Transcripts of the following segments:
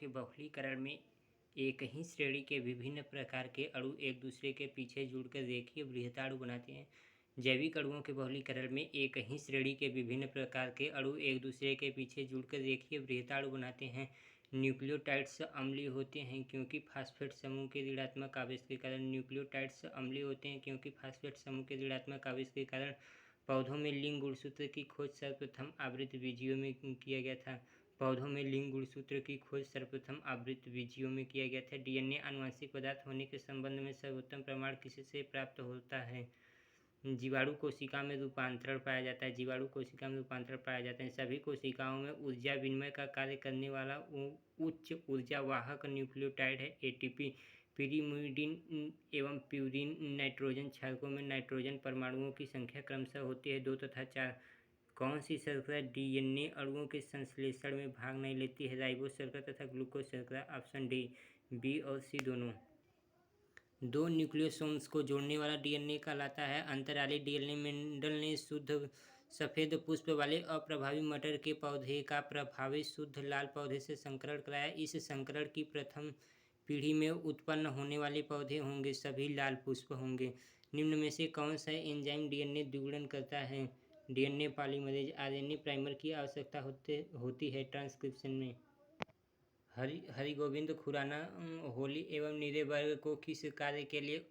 के बहुलीकरण में एक ही श्रेणी के विभिन्न प्रकार के अणु एक दूसरे के पीछे जुड़कर रेखीय बृहदाणु बनाते हैं। जैविक अणुओं के बहुलीकरण में एक ही श्रेणी के विभिन्न प्रकार के अणु एक दूसरे के पीछे जुड़कर रेखीय बृहदाणु बनाते हैं। न्यूक्लियोटाइड्स अम्लीय होते हैं क्योंकि फास्फेट समूह के ऋणात्मक आवेश के कारण। न्यूक्लियोटाइड्स अम्लीय होते हैं क्योंकि फास्फेट समूह के ऋणात्मक आवेश के कारण। पौधों में लिंग गुणसूत्र की खोज सर्वप्रथम आवृतबीजियों में किया गया था। पौधों में लिंग गुणसूत्र की खोज सर्वप्रथम आवृतबीजियों में किया गया था। डीएनए आनुवंशिक पदार्थ होने के संबंध में सर्वोत्तम प्रमाण किससे प्राप्त होता है? जीवाणु कोशिका में रूपांतरण पाया जाता है। जीवाणु कोशिका में रूपांतरण पाया जाता है। सभी कोशिकाओं में ऊर्जा विनिमय का कार्य करने वाला उच्च ऊर्जा वाहक न्यूक्लियोटाइड है एटीपी। पिरीमिडीन एवं प्यूरिन नाइट्रोजन क्षारकों में नाइट्रोजन परमाणुओं की संख्या क्रमशः होती है 2 तथा 4। कौन सी शर्करा डीएनए अणुओं के संश्लेषण में भाग नहीं लेती है? राइबोज शर्करा तथा ग्लूकोज शर्करा। ऑप्शन डी, बी और सी दोनों। दो न्यूक्लियोसोम्स को जोड़ने वाला डीएनए कहलाता है अंतराली डीएनए। मेंडल ने शुद्ध सफ़ेद पुष्प वाले अप्रभावी मटर के पौधे का प्रभावित शुद्ध लाल पौधे से संकरण कराया। इस संकरण की प्रथम पीढ़ी में उत्पन्न होने वाले पौधे होंगे सभी लाल पुष्प होंगे। निम्न में से कौन सा एंजाइम डीएनए द्विगुणन करता है? DNA polymerase. आरएनए प्राइमर की आवश्यकता होती है ट्रांसक्रिप्शन में। हरिगोविंद खुराना होली एवं नीरेबर्ग को किस कार्य के लिए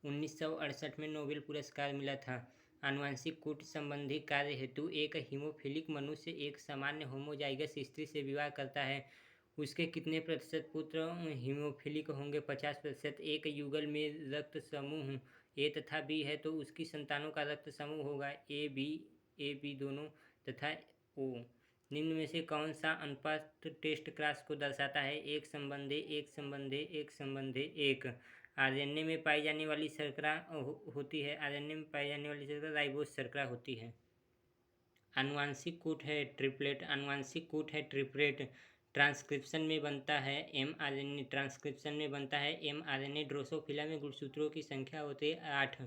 1968 में नोबेल पुरस्कार मिला था? आनुवंशिक कूट संबंधी कार्य हेतु। एक हीमोफिलिक मनुष्य एक सामान्य होमोजाइगस स्त्री से विवाह करता है। उसके कितने प्रतिशत पुत्र हीमोफिलिक होंगे? 50%। एक युगल में रक्त समूह ए तथा बी है तो उसकी संतानों का रक्त समूह होगा ए बी दोनों तथा ओ। निम्न में से कौन सा अनुपात टेस्ट क्रॉस को दर्शाता है? एक संबंधे एक संबंधे एक संबंधे एक। आरएनए में पाई जाने वाली शर्करा होती है। आरएनए में पाई जाने वाली शर्करा राइबोज शर्करा होती है। आनुवांशिक कूट है ट्रिपलेट। आनुवांशिक कूट है ट्रिपलेट। ट्रांसक्रिप्शन में बनता है एमआरएनए। ट्रांसक्रिप्शन में बनता है एमआरएनए। ड्रोसोफिला में गुणसूत्रों की संख्या होती है 8।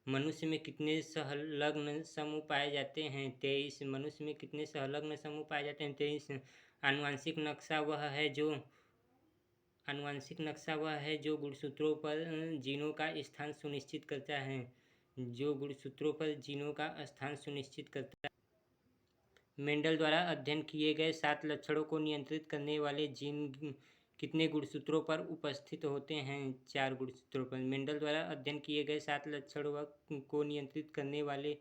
मनुष्य में कितने संलग्न समूह पाए जाते हैं? 23। मनुष्य में कितने संलग्न समूह पाए जाते हैं? 23। आनुवांशिक नक्शा वह है जो गुणसूत्रों पर जीनों का स्थान सुनिश्चित करता है। जो गुणसूत्रों पर जीनों का स्थान सुनिश्चित करता है। मेंडल द्वारा अध्ययन किए गए 7 लक्षणों को नियंत्रित करने वाले जीन कितने गुणसूत्रों पर उपस्थित होते हैं? 4 गुणसूत्रों पर। मेंडल द्वारा अध्ययन किए गए 7 लक्षणों को नियंत्रित करने वाले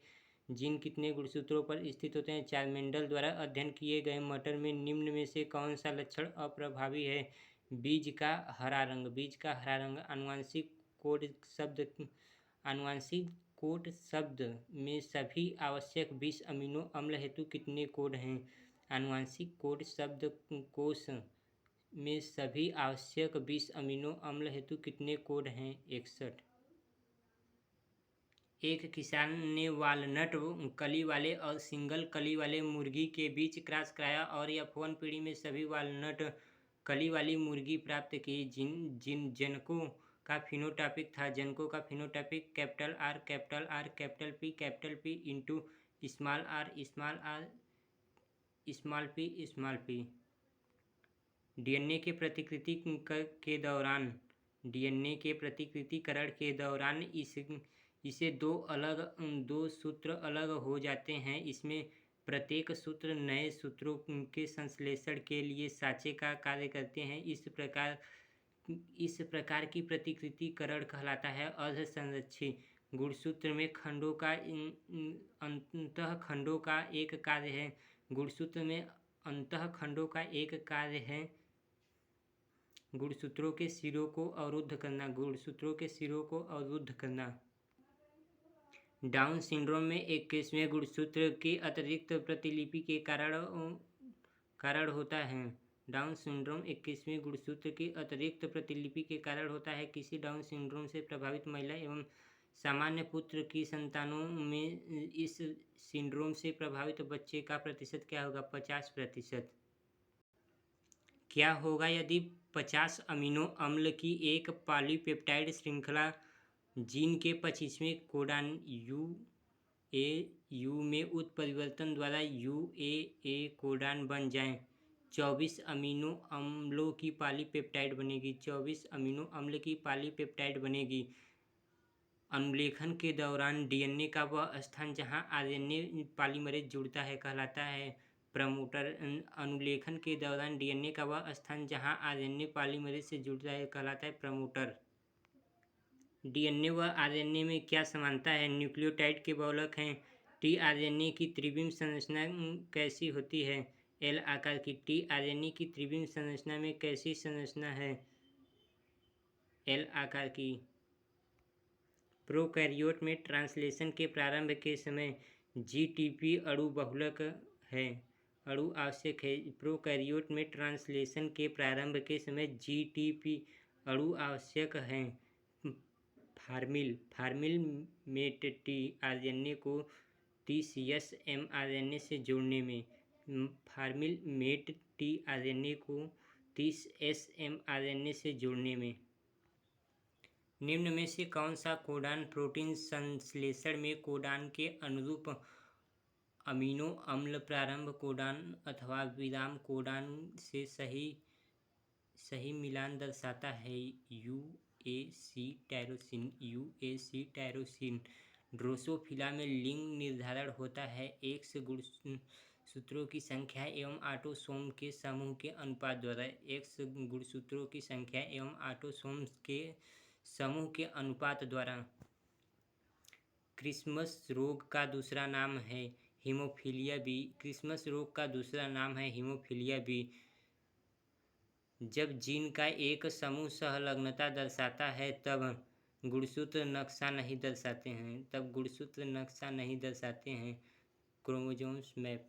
जीन कितने गुणसूत्रों पर स्थित होते हैं? 4। मेंडल द्वारा अध्ययन किए गए मटर में निम्न में से कौन सा लक्षण अप्रभावी है? बीज का हरा रंग। बीज का हरा रंग। आनुवंशिक कोड शब्द में सभी आवश्यक 20 अमीनो अम्ल हेतु कितने कोड हैं? आनुवंशिक कोड शब्द कोश में सभी आवश्यक 20 अमीनो अम्ल हेतु कितने कोड हैं? 61। एक किसान ने वालनट कली वाले और सिंगल कली वाले मुर्गी के बीच क्रॉस कराया और F1 पीढ़ी में सभी वालनट कली वाली मुर्गी प्राप्त की। जिन जनकों का फिनोटाइपिक था। जनकों का phenotypic capital P into small p। DNA के प्रतिकृतिकरण के दौरान इसे दो सूत्र अलग हो जाते हैं। इसमें प्रत्येक सूत्र नए सूत्रों के संश्लेषण के लिए साँचे का कार्य करते हैं। इस प्रकार की प्रतिकृतिकरण कहलाता है अर्धसंरक्षी। गुणसूत्र में अंतःखंडों का एक कार्य है। गुणसूत्र में अंतःखंडों का एक कार्य है गुणसूत्रों के सिरों को अवरुद्ध करना। गुणसूत्रों के सिरों को अवरुद्ध करना। डाउन सिंड्रोम में 21वें गुणसूत्र की अतिरिक्त प्रतिलिपि के कारण होता है। डाउन सिंड्रोम 21वें गुणसूत्र की अतिरिक्त प्रतिलिपि के कारण होता है। किसी डाउन सिंड्रोम से प्रभावित महिला एवं सामान्य पुत्र की संतानों में इस सिंड्रोम से प्रभावित बच्चे का प्रतिशत क्या होगा? 50%। क्या होगा यदि 50 अमीनो अम्ल की एक पॉलीपेप्टाइड श्रृंखला जीन के 25वें कोडान UAU में उत्परिवर्तन द्वारा UAA कोडान बन जाए? 24 अमीनो अम्लों की पॉलीपेप्टाइड बनेगी। 24 अमीनो अम्ल की पॉलीपेप्टाइड बनेगी। अनुलेखन के दौरान डीएनए का वह स्थान जहां आरएनए पॉलीमरेज जुड़ता है कहलाता है प्रमोटर। अनुलेखन के दौरान डीएनए का वह स्थान जहां आरएनए पॉलीमरेज से जुड़ता है कहलाता है प्रमोटर। डीएनए व आरएनए में क्या समानता है? न्यूक्लियोटाइड के बहुलक हैं। टीआरएनए की त्रिविम संरचना कैसी होती है? एल आकार की। टीआरएनए की त्रिविम संरचना में कैसी संरचना है? एल आकार की। प्रोकैरियोट में ट्रांसलेशन के प्रारंभ के समय जीटीपी अणु बहुलक है। अणु आवश्यक है। प्रोकैरियोट में ट्रांसलेशन के प्रारंभ के समय जीटीपी अणु आवश्यक हैं। फार्मिल मेट टीआरएनए को 30S mRNA से जोड़ने में। फार्मिल मेट टीआरएनए को 30S mRNA से जोड़ने में। निम्न में से कौन सा कोडान प्रोटीन संश्लेषण में कोडान के अनुरूप अमीनो अम्ल प्रारंभ कोडान अथवा विराम कोडान से सही मिलान दर्शाता है? UAC tyrosine. ड्रोसोफिला में लिंग निर्धारण होता है एक्स गुणसूत्रों की संख्या एवं ऑटोसोम के समूह के अनुपात द्वारा। एक्स गुणसूत्रों की संख्या एवं ऑटोसोम के समूह के अनुपात द्वारा। क्रिसमस रोग का दूसरा नाम है हीमोफीलिया बी। क्रिसमस रोग का दूसरा नाम है हीमोफीलिया बी। जब जीन का एक समूह सहलग्नता दर्शाता है तब गुणसूत्र नक्शा नहीं दर्शाते हैं। Chromosomes map.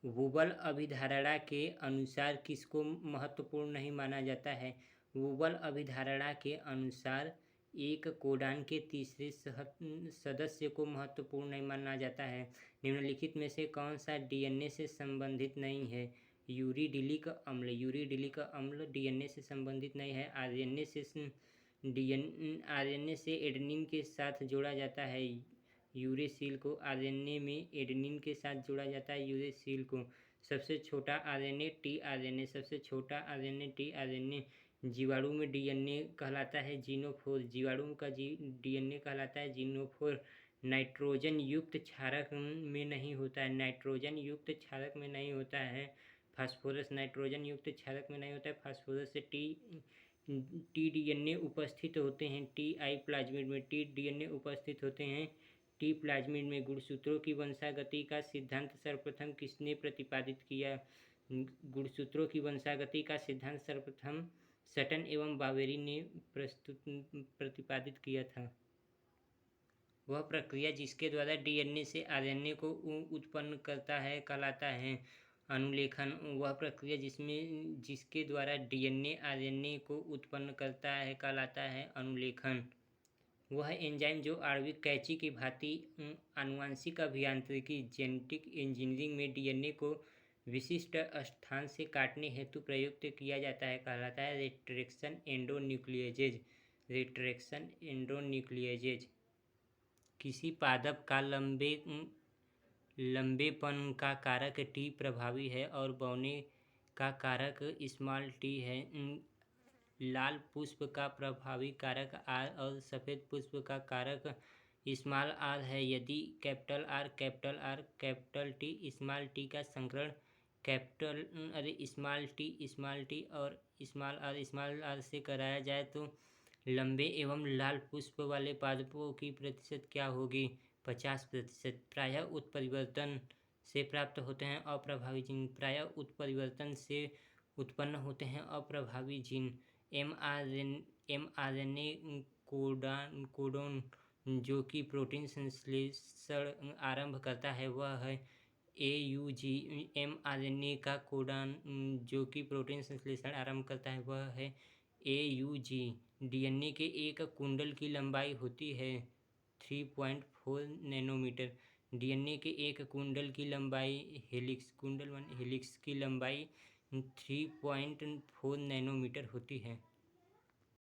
वुबल अभिधारणा के अनुसार किसको महत्वपूर्ण नहीं माना जाता है? वुबल अभिधारणा के अनुसार एक कोडान के तीसरे सदस्य को महत्वपूर्ण नहीं माना जाता है। निम्नलिखित में से कौन सा डीएनए से संबंधित नहीं है? यूरिडिलिक अम्ल डीएनए से संबंधित नहीं है। आरएनए से एडेनिन के साथ जोड़ा जाता है यूरेसिल को। आरएनए में एडेनिन के साथ जोड़ा जाता है यूरेसिल को। सबसे छोटा आरएनए टीआरएनए। जीवाणु में डीएनए कहलाता है जीनोफोर। जीवाणु का डीएनए कहलाता है जीनोफोर। नाइट्रोजन युक्त क्षारक में नहीं होता है। फास्फोरस नाइट्रोजन युक्त क्षारक में नहीं होता है। फास्फोरस से टी डीएनए उपस्थित होते हैं टी प्लाज्मिड में। टी डीएनए उपस्थित होते हैं टी प्लाज्मिड में। गुणसूत्रों की वंशागति का सिद्धांत सर्वप्रथम किसने प्रतिपादित किया? गुणसूत्रों की वंशागति का सिद्धांत सर्वप्रथम सटन एवं बावेरी ने प्रतिपादित किया था। वह प्रक्रिया जिसके द्वारा डीएनए से आरएनए को उत्पन्न करता है कहलाता है अनुलेखन। वह प्रक्रिया जिसके द्वारा डीएनए आरएनए को उत्पन्न करता है कहलाता है अनुलेखन। वह एंजाइम जो आणविक कैंची की भांति आनुवांशिक अभियांत्रिकी जेनेटिक इंजीनियरिंग में डीएनए को विशिष्ट स्थान से काटने हेतु प्रयुक्त किया जाता है कहलाता है रेट्रैक्शन एंडोन्यूक्लिएजेज। किसी पादप का लंबेपन का कारक टी प्रभावी है और बौने का कारक स्मॉल टी है। लाल पुष्प का प्रभावी कारक आर और सफ़ेद पुष्प का कारक स्मॉल आर है। यदि कैपिटल टी स्मॉल टी का संकरण स्मॉल टी और स्मॉल आर से कराया जाए तो लंबे एवं लाल पुष्प वाले पादपों की प्रतिशत क्या होगी? 50%। प्रायः उत्परिवर्तन से प्राप्त होते हैं अप्रभावी जीन। प्रायः उत्परिवर्तन से उत्पन्न होते हैं अप्रभावी जीन। एमआरएनए कोडोन जो कि प्रोटीन संश्लेषण आरंभ करता है वह है AUG। एमआरएनए का कोडॉन जो कि प्रोटीन संश्लेषण आरंभ करता है वह है AUG। डीएनए के एक कुंडल की लंबाई होती है 3.4 नैनोमीटर। डीएनए के एक कुंडल की लंबाई हेलिक्स की लंबाई 3.4 नैनोमीटर होती है।